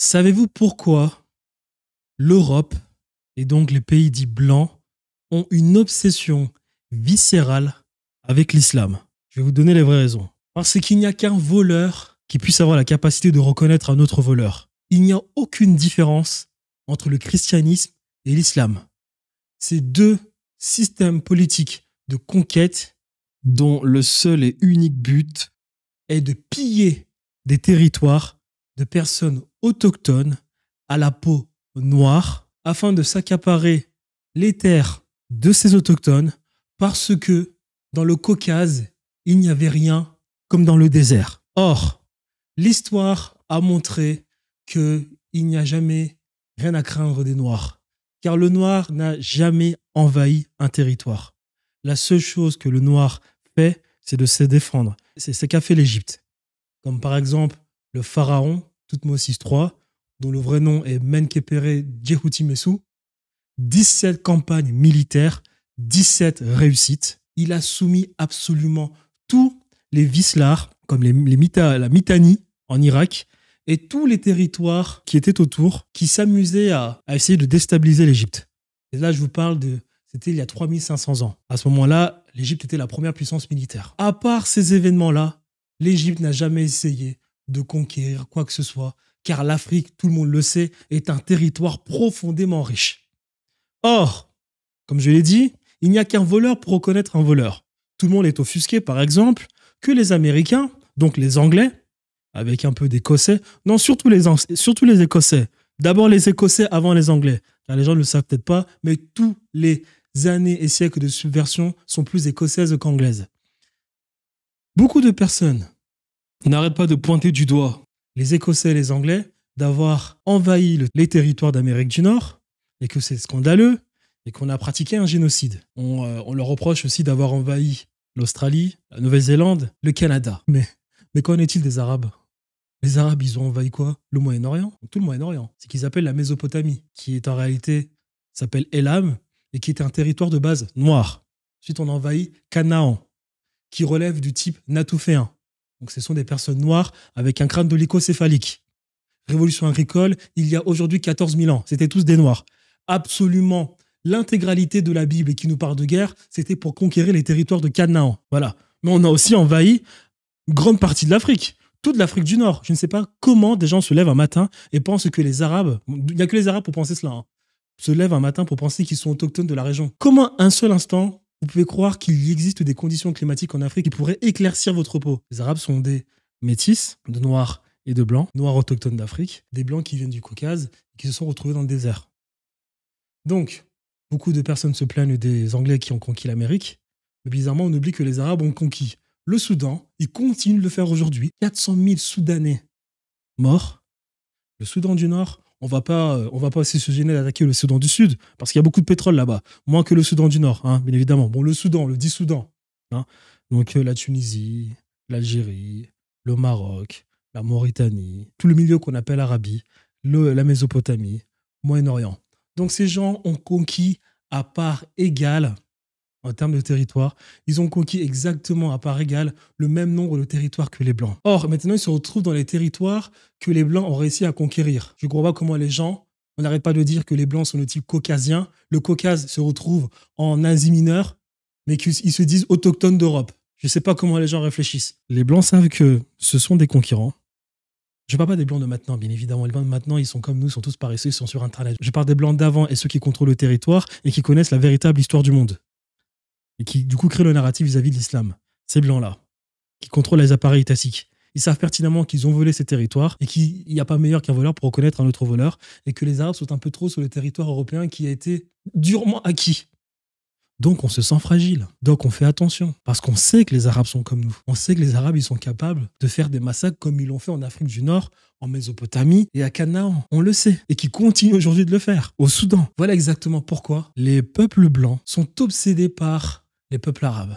Savez-vous pourquoi l'Europe, et donc les pays dits blancs, ont une obsession viscérale avec l'islam? Je vais vous donner les vraies raisons. Parce qu'il n'y a qu'un voleur qui puisse avoir la capacité de reconnaître un autre voleur. Il n'y a aucune différence entre le christianisme et l'islam. Ces deux systèmes politiques de conquête dont le seul et unique but est de piller des territoires de personnes autochtones à la peau noire afin de s'accaparer les terres de ces autochtones parce que dans le Caucase, il n'y avait rien comme dans le désert. Or, l'histoire a montré qu'il n'y a jamais rien à craindre des Noirs, car le Noir n'a jamais envahi un territoire. La seule chose que le Noir fait, c'est de se défendre. C'est ce qu'a fait l'Égypte. Comme par exemple le pharaon Toutmosis III, dont le vrai nom est Menkhéperre Djéhouti-Messou, 17 campagnes militaires, 17 réussites. Il a soumis absolument tous les Vislars, comme la Mitanni en Irak, et tous les territoires qui étaient autour, qui s'amusaient à essayer de déstabiliser l'Égypte. Et là, je vous parle c'était il y a 3500 ans. À ce moment-là, l'Égypte était la première puissance militaire. À part ces événements-là, l'Égypte n'a jamais essayé de conquérir quoi que ce soit, car l'Afrique, tout le monde le sait, est un territoire profondément riche. Or, comme je l'ai dit, il n'y a qu'un voleur pour reconnaître un voleur. Tout le monde est offusqué, par exemple, que les Américains, donc les Anglais, avec un peu d'Écossais, non, surtout les Écossais. D'abord les Écossais avant les Anglais, car les gens ne le savent peut-être pas, mais tous les années et siècles de subversion sont plus écossaises qu'anglaises. Beaucoup de personnes n'arrêtent pas de pointer du doigt les Écossais et les Anglais d'avoir envahi les territoires d'Amérique du Nord et que c'est scandaleux et qu'on a pratiqué un génocide. On leur reproche aussi d'avoir envahi l'Australie, la Nouvelle-Zélande, le Canada. Mais qu'en est-il des Arabes? Les Arabes, ils ont envahi quoi? Le Moyen-Orient, tout le Moyen-Orient. C'est qu'ils appellent la Mésopotamie, qui est en réalité, s'appelle Elam, et qui était un territoire de base noir. Ensuite, on a envahi Canaan, qui relève du type Natuféen. Donc ce sont des personnes noires avec un crâne dolichocéphalique. Révolution agricole, il y a aujourd'hui 14 000 ans. C'était tous des noirs. Absolument l'intégralité de la Bible qui nous parle de guerre, c'était pour conquérir les territoires de Canaan. Voilà. Mais on a aussi envahi une grande partie de l'Afrique. Toute l'Afrique du Nord. Je ne sais pas comment des gens se lèvent un matin et pensent que les Arabes, il n'y a que les Arabes pour penser cela, hein, se lèvent un matin pour penser qu'ils sont autochtones de la région. Comment un seul instant, vous pouvez croire qu'il existe des conditions climatiques en Afrique qui pourraient éclaircir votre peau? Les Arabes sont des métis, de noirs et de blancs, noirs autochtones d'Afrique, des blancs qui viennent du Caucase et qui se sont retrouvés dans le désert. Donc, beaucoup de personnes se plaignent des Anglais qui ont conquis l'Amérique, mais bizarrement, on oublie que les Arabes ont conquis le Soudan. Ils continuent de le faire aujourd'hui. 400 000 Soudanais morts. Le Soudan du Nord, on va pas aussi se gêner d'attaquer le Soudan du Sud, parce qu'il y a beaucoup de pétrole là-bas. Moins que le Soudan du Nord, hein, bien évidemment. Bon, le Soudan, le dit Soudan. Hein. Donc la Tunisie, l'Algérie, le Maroc, la Mauritanie, tout le milieu qu'on appelle Arabie, la Mésopotamie, Moyen-Orient. Donc ces gens ont conquis à part égale, en termes de territoire, ils ont conquis exactement à part égale le même nombre de territoires que les Blancs. Or, maintenant, ils se retrouvent dans les territoires que les Blancs ont réussi à conquérir. Je ne comprends pas comment les gens, on n'arrête pas de dire que les Blancs sont de type caucasien. Le Caucase se retrouve en Asie mineure, mais qu'ils se disent autochtones d'Europe. Je ne sais pas comment les gens réfléchissent. Les Blancs savent que ce sont des conquérants. Je ne parle pas des Blancs de maintenant, bien évidemment. Les Blancs de maintenant, ils sont comme nous, ils sont tous paresseux, ils sont sur Internet. Je parle des Blancs d'avant et ceux qui contrôlent le territoire et qui connaissent la véritable histoire du monde. Et qui, du coup, créent le narratif vis-à-vis de l'islam. Ces Blancs-là, qui contrôlent les appareils étatiques. Ils savent pertinemment qu'ils ont volé ces territoires et qu'il n'y a pas meilleur qu'un voleur pour reconnaître un autre voleur et que les Arabes sont un peu trop sur le territoire européen qui a été durement acquis. Donc, on se sent fragile. Donc, on fait attention. Parce qu'on sait que les Arabes sont comme nous. On sait que les Arabes, ils sont capables de faire des massacres comme ils l'ont fait en Afrique du Nord, en Mésopotamie et à Canaan. On le sait. Et qui continuent aujourd'hui de le faire. Au Soudan. Voilà exactement pourquoi les peuples blancs sont obsédés par les peuples arabes.